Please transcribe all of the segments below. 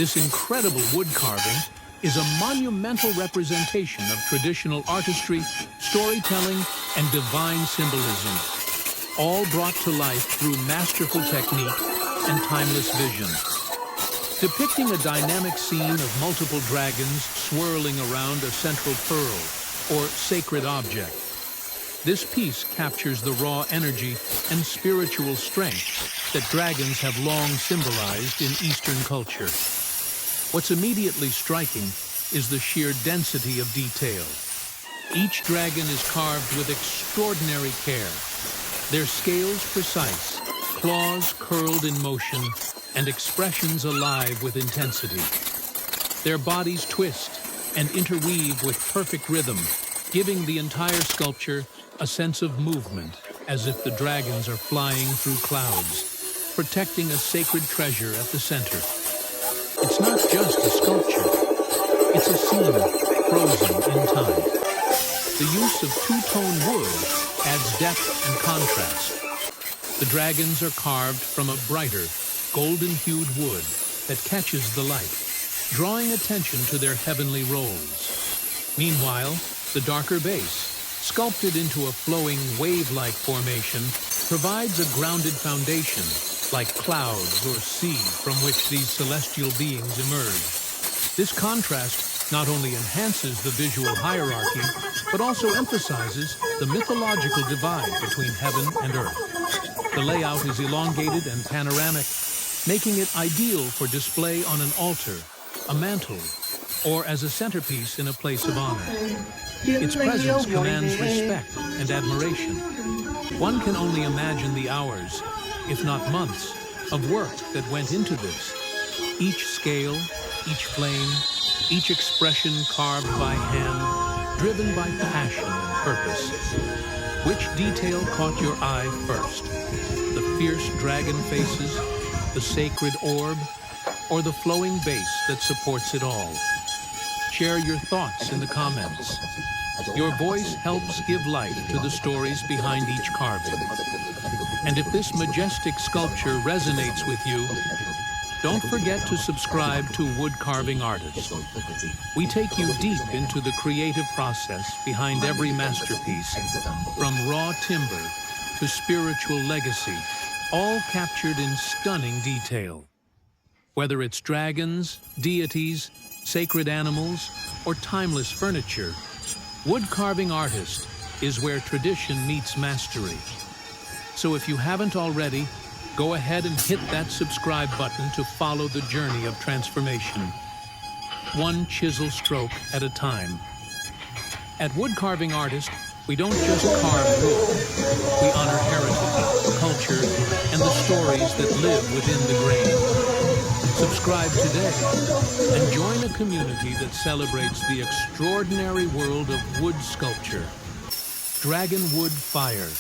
This incredible wood carving is a monumental representation of traditional artistry, storytelling, and divine symbolism, all brought to life through masterful technique and timeless vision. Depicting a dynamic scene of multiple dragons swirling around a central pearl or sacred object, this piece captures the raw energy and spiritual strength that dragons have long symbolized in Eastern culture. What's immediately striking is the sheer density of detail. Each dragon is carved with extraordinary care, their scales precise, claws curled in motion, and expressions alive with intensity. Their bodies twist and interweave with perfect rhythm, giving the entire sculpture a sense of movement, as if the dragons are flying through clouds, protecting a sacred treasure at the center. It's not just a sculpture, it's a scene frozen in time. The use of two-tone wood adds depth and contrast. The dragons are carved from a brighter, golden-hued wood that catches the light, drawing attention to their heavenly roles. Meanwhile, the darker base, sculpted into a flowing wave-like formation, provides a grounded foundation, like clouds or sea from which these celestial beings emerge. This contrast not only enhances the visual hierarchy, but also emphasizes the mythological divide between heaven and earth. The layout is elongated and panoramic, making it ideal for display on an altar, a mantle, or as a centerpiece in a place of honor. Its presence commands respect and admiration. One can only imagine the hours, if not months, of work that went into this. Each scale, each flame, each expression carved by hand, driven by passion and purpose. Which detail caught your eye first? The fierce dragon faces, the sacred orb, or the flowing base that supports it all? Share your thoughts in the comments. Your voice helps give life to the stories behind each carving. And if this majestic sculpture resonates with you, don't forget to subscribe to Wood Carving Artist. We take you deep into the creative process behind every masterpiece, from raw timber to spiritual legacy, all captured in stunning detail. Whether it's dragons, deities, sacred animals, or timeless furniture, Wood Carving Artist is where tradition meets mastery. So if you haven't already, go ahead and hit that subscribe button to follow the journey of transformation, one chisel stroke at a time. At Wood Carving Artist, we don't just carve wood, we honor heritage, culture, and the stories that live within the grain. Subscribe today and join a community that celebrates the extraordinary world of wood sculpture. Dragonwood Fire.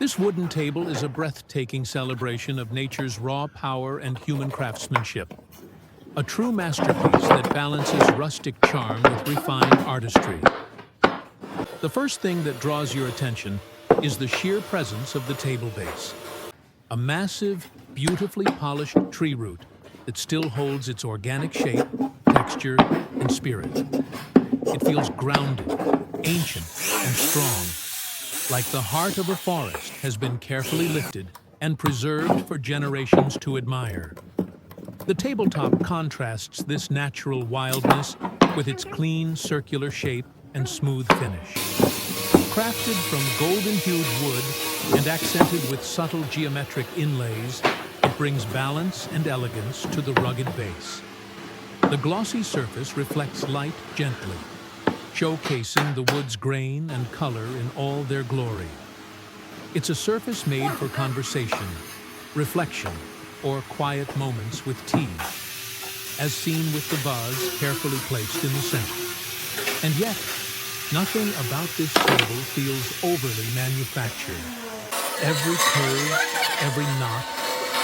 This wooden table is a breathtaking celebration of nature's raw power and human craftsmanship. A true masterpiece that balances rustic charm with refined artistry. The first thing that draws your attention is the sheer presence of the table base. A massive, beautifully polished tree root that still holds its organic shape, texture, and spirit. It feels grounded, ancient, and strong, like the heart of a forest has been carefully lifted and preserved for generations to admire. The tabletop contrasts this natural wildness with its clean, circular shape and smooth finish. Crafted from golden-hued wood and accented with subtle geometric inlays, it brings balance and elegance to the rugged base. The glossy surface reflects light gently, showcasing the wood's grain and color in all their glory. It's a surface made for conversation, reflection, or quiet moments with tea, as seen with the vase carefully placed in the center. And yet, nothing about this table feels overly manufactured. Every curve, every knot,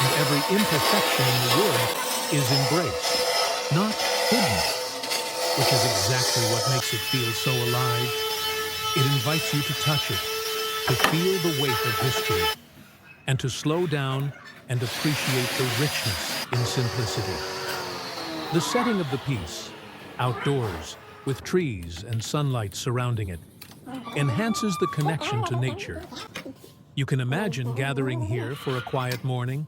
and every imperfection in the wood is embraced, not hidden, which is exactly what makes it feel so alive. It invites you to touch it, to feel the weight of history, and to slow down and appreciate the richness in simplicity. The setting of the piece, outdoors, with trees and sunlight surrounding it, enhances the connection to nature. You can imagine gathering here for a quiet morning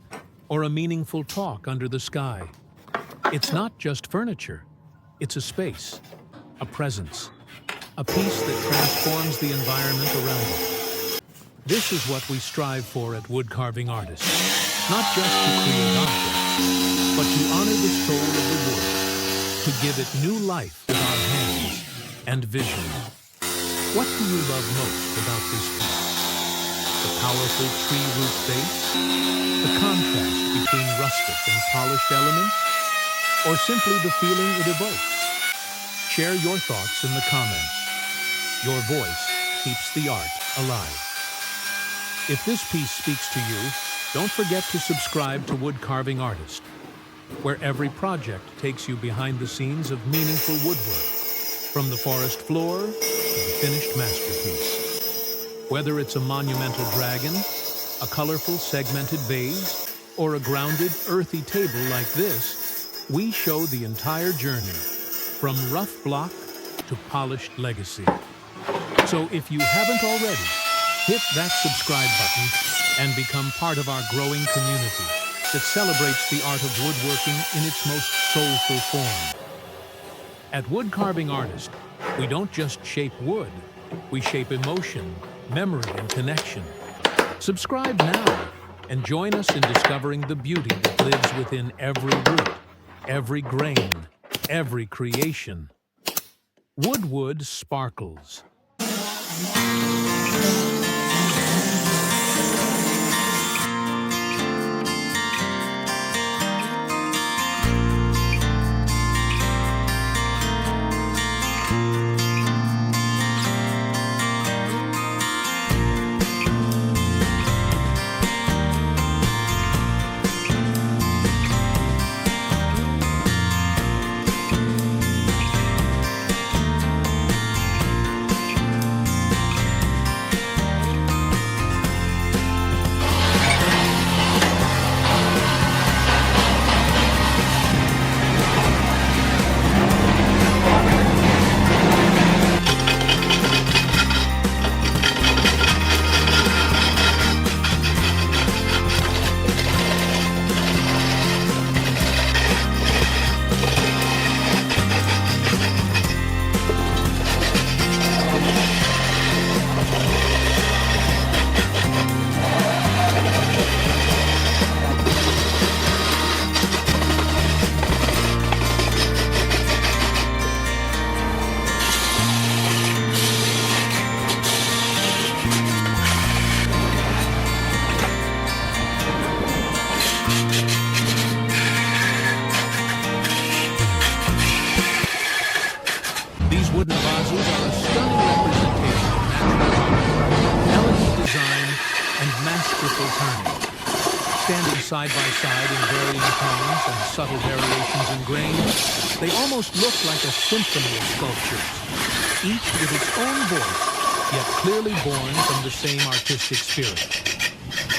or a meaningful talk under the sky. It's not just furniture. It's a space, a presence, a piece that transforms the environment around it. This is what we strive for at wood carving artists, not just to create objects, but to honor the soul of the wood, to give it new life with our hands and vision. What do you love most about this piece? The powerful tree root base? The contrast between rustic and polished elements? Or simply the feeling it evokes? Share your thoughts in the comments. Your voice keeps the art alive. If this piece speaks to you, don't forget to subscribe to Wood Carving Artist, where every project takes you behind the scenes of meaningful woodwork, from the forest floor to the finished masterpiece. Whether it's a monumental dragon, a colorful segmented vase, or a grounded, earthy table like this, we show the entire journey, from rough block to polished legacy. So if you haven't already, hit that subscribe button and become part of our growing community that celebrates the art of woodworking in its most soulful form. At Wood Carving Artist, we don't just shape wood, we shape emotion, memory, and connection. Subscribe now and join us in discovering the beauty that lives within every root, every grain, every creation. Wood sparkles. masterful turning. Standing side by side in varying tones and subtle variations in grain, they almost look like a symphony of sculptures, each with its own voice, yet clearly born from the same artistic spirit.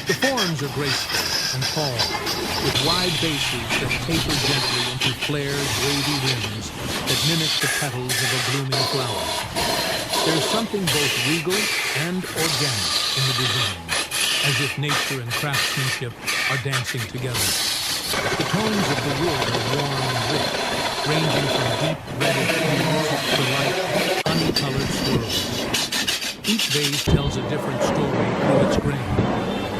The forms are graceful and tall, with wide bases that taper gently into flared, wavy wings that mimic the petals of a blooming flower. There's something both regal and organic in the design, as if nature and craftsmanship are dancing together. The tones of the wood are warm and rich, ranging from deep reddish hues to light, honey-colored swirls. Each vase tells a different story through its grain.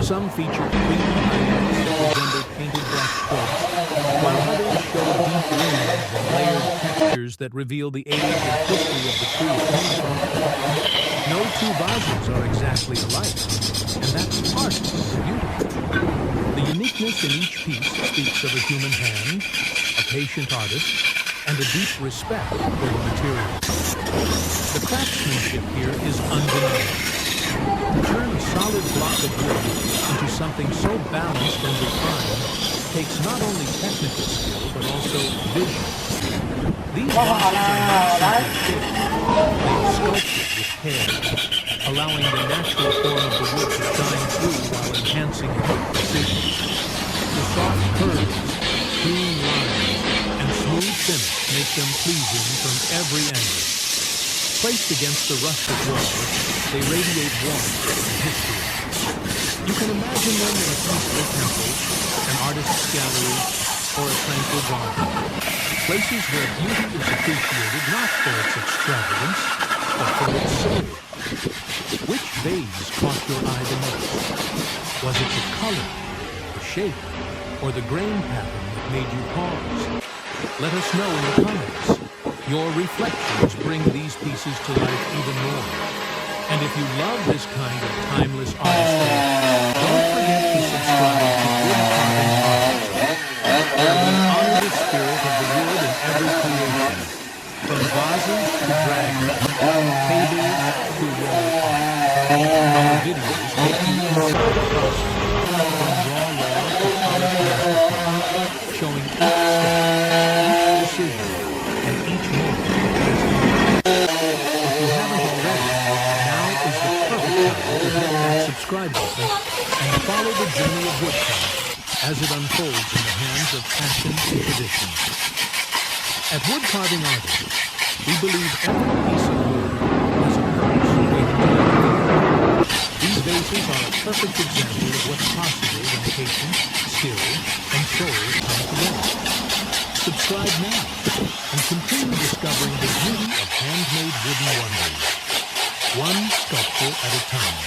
Some feature creamy highlights that resemble painted brush strokes, while others show deep weaves and layered textures that reveal the age and history of the tree it came from. No two vases are exactly alike, and that's part of the beauty. The uniqueness in each piece speaks of a human hand, a patient artist, and a deep respect for the materials. The craftsmanship here is undeniable. To turn a solid block of wood into something so balanced and refined takes not only technical skill, but also vision. These vases are not simply shaped, they are sculpted with care, allowing the natural form of the wood to shine through while enhancing it with precision. The soft curves, clean lines, and smooth finish make them pleasing from every angle. Placed against the rustic walls, they radiate warmth and history. You can imagine them in a peaceful temple, an artist's gallery, or a tranquil garden. Places where beauty is appreciated not for its extravagance, but for its soul. Which vase caught your eye the most? Was it the color, the shape, or the grain pattern that made you pause? Let us know in the comments. Your reflections bring these pieces to life even more. And if you love this kind of timeless artistry, don't forget to subscribe to Woodworking Art, where we honor the spirit of the wood in every creation, from vases to dragons, tables to wall art. Our videos take you inside the process, from raw log to polished masterpiece, showing each step, each decision, and each moment of transformation. If you haven't already, now is the perfect time to hit that subscribe button and follow the journey of woodcraft as it unfolds in the hands of passion and tradition. At Wood Carving Artists, we believe every piece of wood has a purpose waiting to be fulfilled. These vases are a perfect example of what's possible when patience, skill, and soul come together. Subscribe now and continue discovering the beauty of handmade wooden wonders, one sculpture at a time.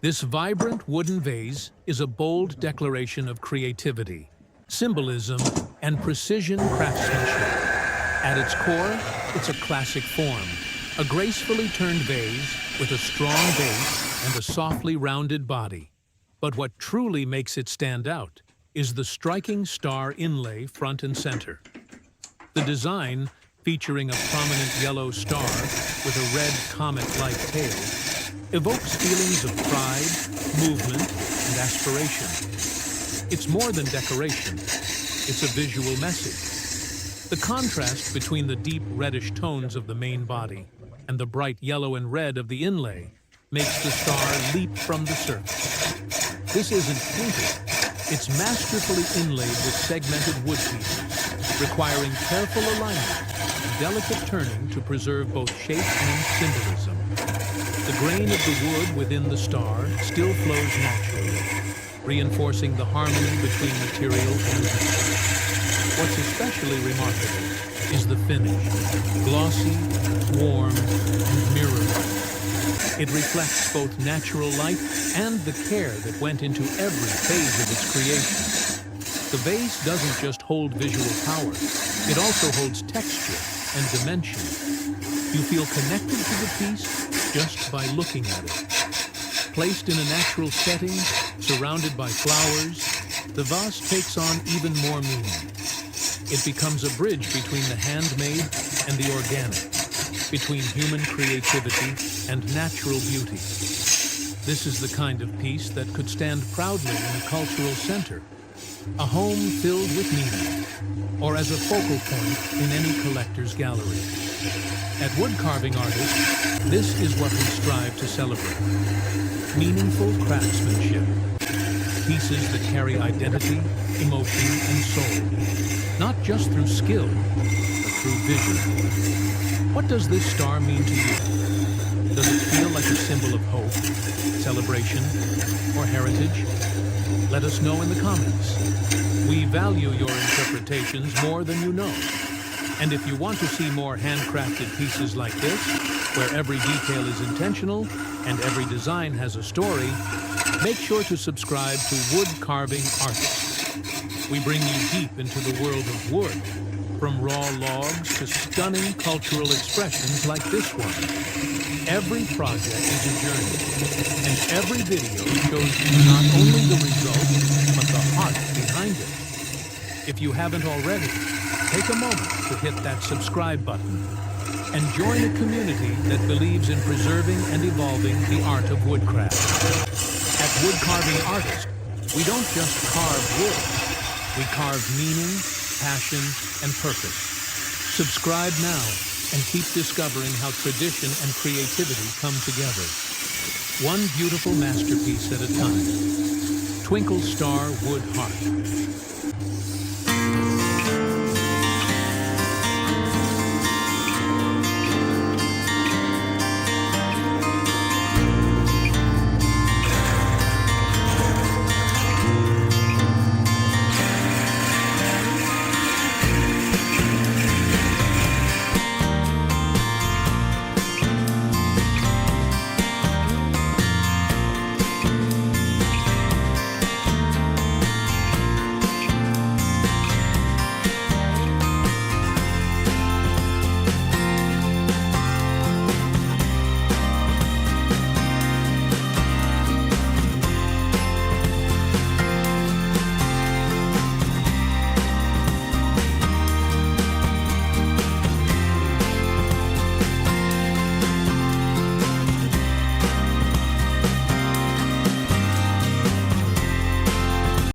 This vibrant wooden vase is a bold declaration of creativity, symbolism, and precision craftsmanship. At its core, it's a classic form, a gracefully turned vase with a strong base and a softly rounded body. But what truly makes it stand out is the striking star inlay front and center. The design, featuring a prominent yellow star with a red comet-like tail, evokes feelings of pride, movement, and aspiration. It's more than decoration, it's a visual message. The contrast between the deep reddish tones of the main body and the bright yellow and red of the inlay makes the star leap from the surface. This isn't painted, it's masterfully inlaid with segmented wood pieces, requiring careful alignment and delicate turning to preserve both shape and symbolism. The grain of the wood within the star still flows naturally, reinforcing the harmony between material and metal. What's especially remarkable is the finish, glossy, warm, and mirror-like. It reflects both natural light and the care that went into every phase of its creation. The vase doesn't just hold visual power, it also holds texture and dimension. You feel connected to the piece just by looking at it. Placed in a natural setting, surrounded by flowers, the vase takes on even more meaning. It becomes a bridge between the handmade and the organic, between human creativity and natural beauty. This is the kind of piece that could stand proudly in a cultural center, a home filled with meaning, or as a focal point in any collector's gallery. At Wood Carving Artists, this is what we strive to celebrate. Meaningful craftsmanship. Pieces that carry identity, emotion, and soul. Not just through skill, but through vision. What does this star mean to you? Does it feel like a symbol of hope, celebration, or heritage? Let us know in the comments. We value your interpretations more than you know. And if you want to see more handcrafted pieces like this, where every detail is intentional and every design has a story, make sure to subscribe to Wood Carving Artists. We bring you deep into the world of wood, from raw logs to stunning cultural expressions like this one. Every project is a journey, and every video shows you not only the result, but the heart behind it. If you haven't already, take a moment to hit that subscribe button and join a community that believes in preserving and evolving the art of woodcraft. At Wood Carving Artists, we don't just carve wood, we carve meaning, passion, and purpose. Subscribe now and keep discovering how tradition and creativity come together. One beautiful masterpiece at a time. Twinkle Star Wood Heart.